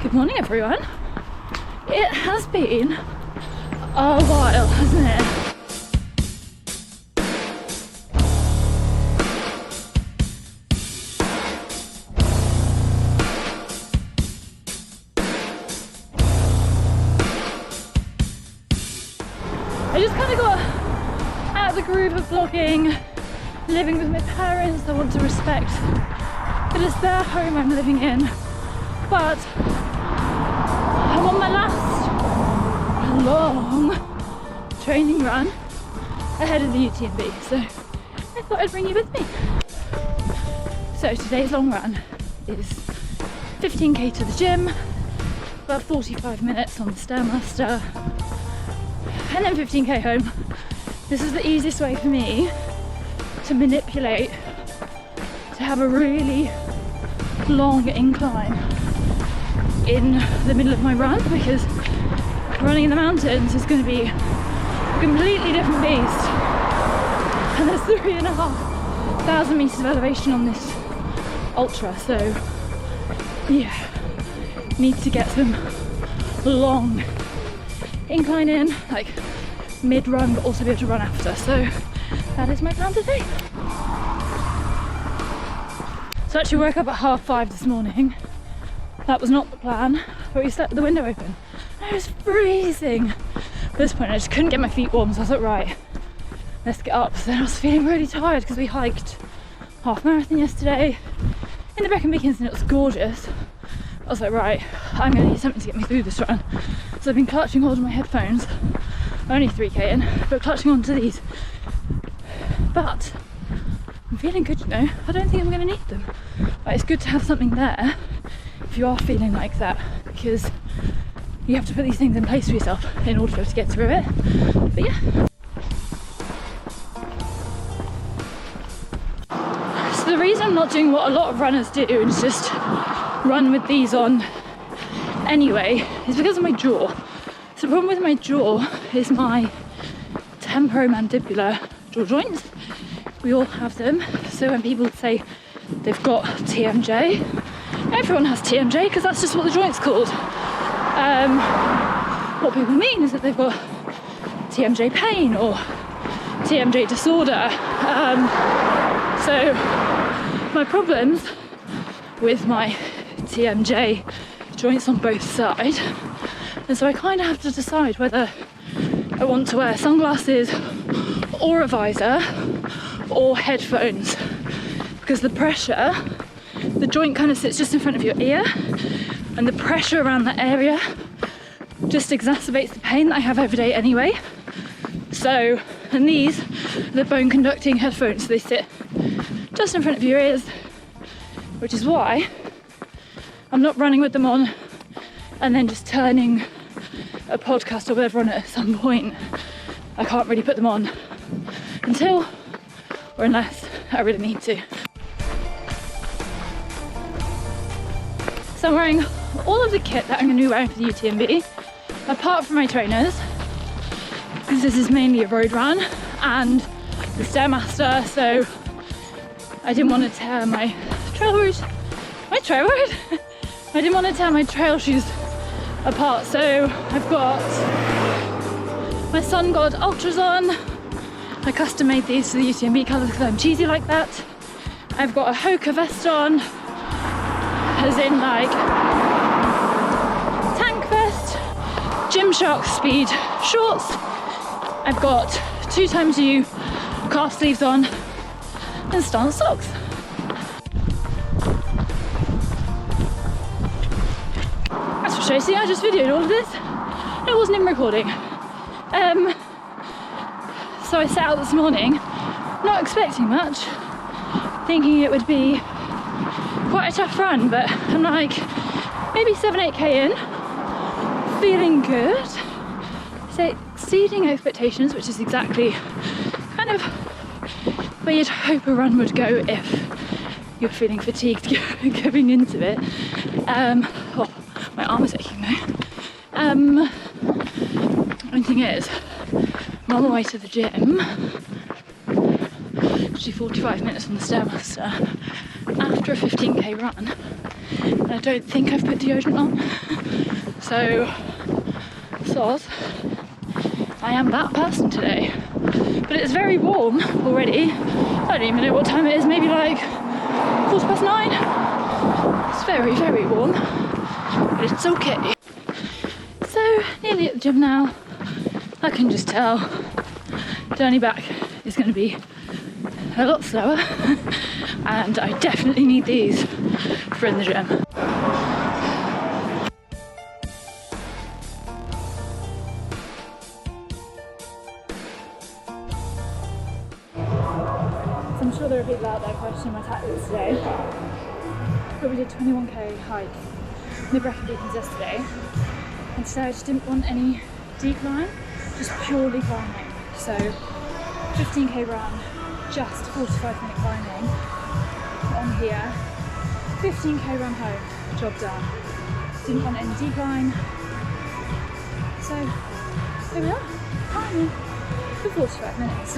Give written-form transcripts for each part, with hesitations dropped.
Good morning, everyone. It has been a while, hasn't it? I just kind of got out of the groove of vlogging, living with my parents. I want to respect that it's their home I'm living in, but I'm on my last long training run ahead of the UTMB, so I thought I'd bring you with me. So today's long run is 15k to the gym, about 45 minutes on the stairmaster, and then 15k home. This is the easiest way for me to manipulate to have a really long incline in the middle of my run, because running in the mountains is going to be a completely different beast. And there's 3,500 meters of elevation on this ultra, so yeah, need to get some long incline in, like mid-run, but also be able to run after. So that is my plan today. So I actually woke up at 5:30 this morning. That was not the plan, but we slept with the window open. I was freezing. At this point I just couldn't get my feet warm, so I was like, right, let's get up. So then I was feeling really tired because we hiked half marathon yesterday in the Brecon Beacons and it was gorgeous. I was like, right, I'm going to need something to get me through this run. So I've been clutching hold of my headphones, only 3k in, but clutching onto these. But I'm feeling good, you know. I don't think I'm going to need them. But it's good to have something there if you are feeling like that, because you have to put these things in place for yourself in order to be able to get through it. But yeah. So the reason I'm not doing what a lot of runners do and just run with these on anyway is because of my jaw. So the problem with my jaw is my temporomandibular jaw joints. We all have them. So when people say they've got TMJ, everyone has TMJ because that's just what the joint's called. What people mean is that they've got TMJ pain or TMJ disorder. So my problems with my TMJ joints on both sides, and so I kind of have to decide whether I want to wear sunglasses or a visor or headphones, because the pressure, the joint kind of sits just in front of your ear, and the pressure around that area just exacerbates the pain that I have every day anyway. So, and these are the bone conducting headphones, so they sit just in front of your ears, which is why I'm not running with them on and then just turning a podcast or whatever on it at some point. I can't really put them on until or unless I really need to. So I'm wearing all of the kit that I'm going to be wearing for the UTMB, apart from my trainers, because this is mainly a road run, and the stairmaster, so I didn't want to tear my trail shoes. I didn't want to tear my trail shoes apart, so I've got my SunGod Ultras on. I custom made these to the UTMB colours because I'm cheesy like that. I've got a Hoka vest on, as in like tank vest, Gymshark speed shorts. I've got 2xU calf sleeves on and stance socks. That's frustrating, I just videoed all of this. It wasn't in recording. So I set out this morning, not expecting much, thinking it would be quite a tough run, but I'm like maybe 7-8k in, feeling good, so exceeding expectations, which is exactly kind of where you'd hope a run would go if you're feeling fatigued going into it. Oh, my arm is aching though. One thing is, I'm on the way to the gym, actually 45 minutes on the stairmaster, after a 15k run, and I don't think I've put deodorant on. So, I am that person today. But it's very warm already. I don't even know what time it is, maybe like 9:15. It's very, very warm, but it's okay. So, nearly at the gym now. I can just tell journey back is going to be a lot slower, and I definitely need these for in the gym. So I'm sure there are people out there questioning my tactics today, but we did 21k hike in the Brecon Beacons yesterday, and today I just didn't want any decline, just purely climbing. So 15k run, just 45-minute climbing on here, 15k run home, job done. Didn't want any decline, so here we are, climbing for 45 minutes.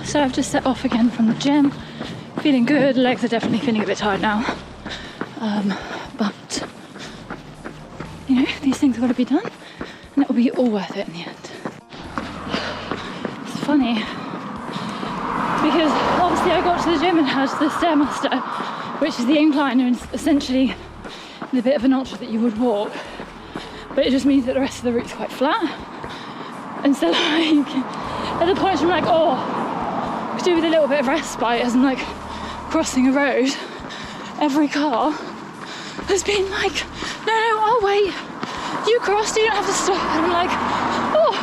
So I've just set off again from the gym, feeling good. Legs are definitely feeling a bit tired now, but you know, these things have got to be done, and it will be all worth it in the end. It's funny because obviously I got to the gym and had the stairmaster, which is the incline and essentially the bit of an ultra that you would walk, but it just means that the rest of the route's quite flat. And so like at the point where I'm like, oh, could do with a little bit of respite as I'm like crossing a road, every car has been like, no, I'll wait, you crossed, you don't have to stop. And I'm like, oh,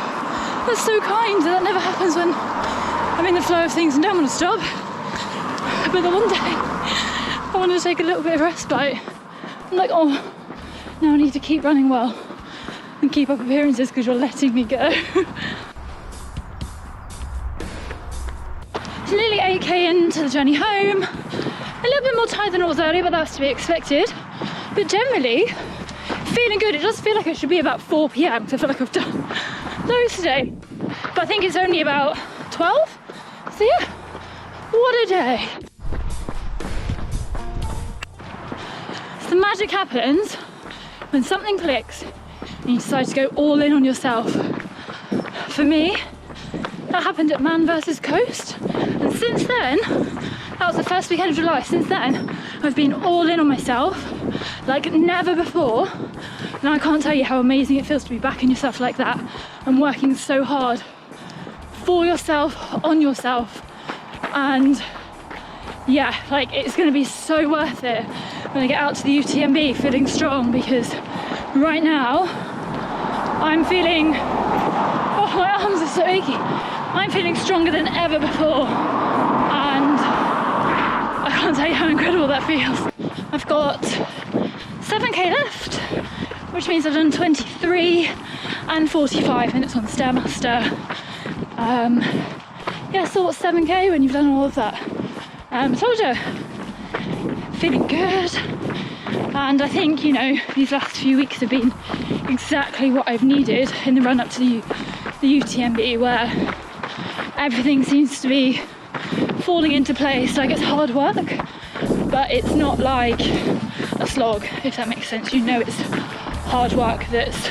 that's so kind. That never happens when I'm in the flow of things and don't want to stop. But the one day I wanted to take a little bit of respite. I'm like, oh, now I need to keep running well and keep up appearances because you're letting me go. It's nearly 8k into the journey home. A little bit more tired than it was earlier, but that's to be expected. But generally, feeling good. It does feel like it should be about 4 p.m. because I feel like I've done loads today. But I think it's only about 12. So yeah, what a day. So the magic happens when something clicks and you decide to go all in on yourself. For me, that happened at Man vs Coast, and since then, that was the first weekend of July, since then I've been all in on myself like never before, and I can't tell you how amazing it feels to be backing yourself like that and working so hard for yourself, on yourself. And yeah, like it's going to be so worth it when I get out to the UTMB feeling strong, because right now I'm feeling, oh, my arms are so achy. I'm feeling stronger than ever before, and I can't tell you how incredible that feels. I've got 7k left, which means I've done 23 and 45 minutes on the stairmaster. Yeah, so what's 7k when you've done all of that? Told you, feeling good. And I think, you know, these last few weeks have been exactly what I've needed in the run up to the UTMB, where everything seems to be falling into place. Like, it's hard work, but it's not like a slog, if that makes sense. You know, it's hard work that's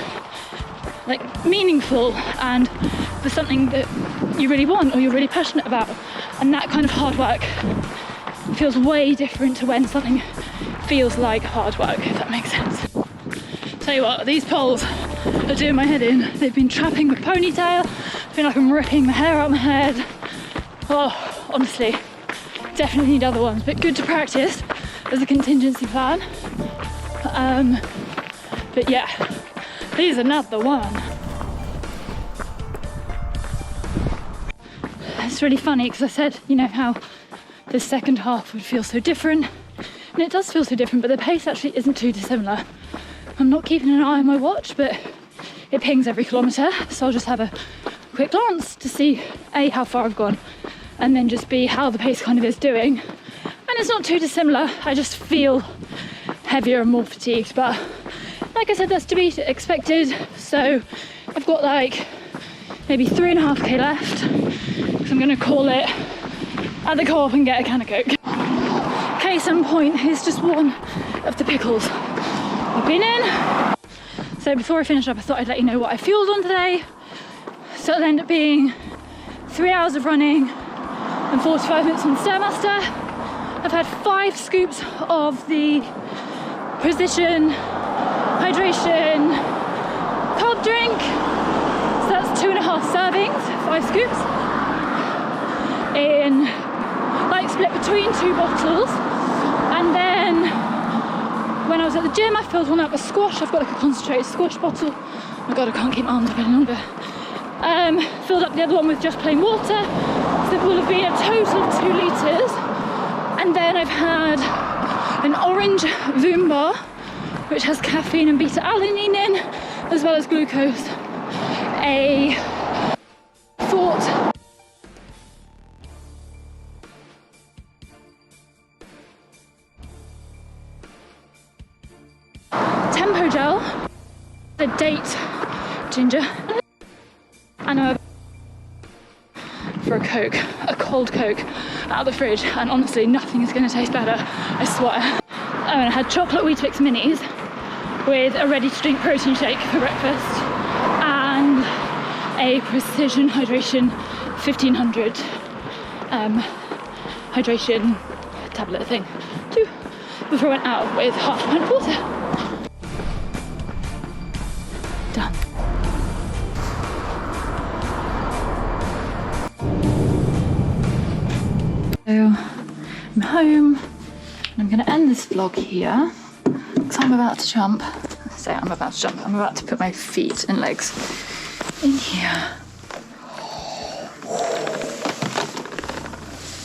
like meaningful and for something that you really want or you're really passionate about. And that kind of hard work feels way different to when something feels like hard work, if that makes sense. Tell you what, these poles are doing my head in. They've been trapping my ponytail. I feel like I'm ripping the hair out of my head. Oh, honestly, definitely need other ones, but good to practice as a contingency plan. But yeah, here's another one. It's really funny because I said, you know, how the second half would feel so different. And it does feel so different, but the pace actually isn't too dissimilar. I'm not keeping an eye on my watch, but it pings every kilometre, so I'll just have a quick glance to see A, how far I've gone, and then just B, how the pace kind of is doing. And it's not too dissimilar, I just feel heavier and more fatigued, but like I said, that's to be expected. So I've got like maybe 3.5k left, so I'm gonna call it at the co-op and get a can of Coke. Case in point is just one of the pickles I've been in. So before I finish up, I thought I'd let you know what I fueled on today. So it'll end up being 3 hours of running and 45 minutes on the stairmaster. I've had 5 scoops of the Precision hydration carb drink, so that's 2.5 servings, 5 scoops, in like split between 2 bottles. And then when I was at the gym, I filled one up with squash. I've got like a concentrated squash bottle. Oh my god, I can't keep my arms up any longer. Filled up the other one with just plain water, so it will have been a total of 2 litres. And then I've had an orange Voom bar, which has caffeine and beta-alanine in, as well as glucose. A Fort Tempo gel, a date ginger, and a for a Coke, a cold Coke out of the fridge, and honestly nothing is going to taste better, I swear. Oh, and I had chocolate Weetabix minis with a ready to drink protein shake for breakfast and a Precision Hydration 1500 hydration tablet thing too, before I went out with half a pint of water. Done. So I'm home, and I'm going to end this vlog here because I'm about to jump. I'm about to put my feet and legs in here.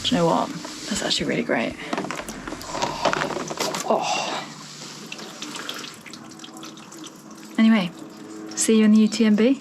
Do you know what? That's actually really great. Oh. Anyway, see you in the UTMB.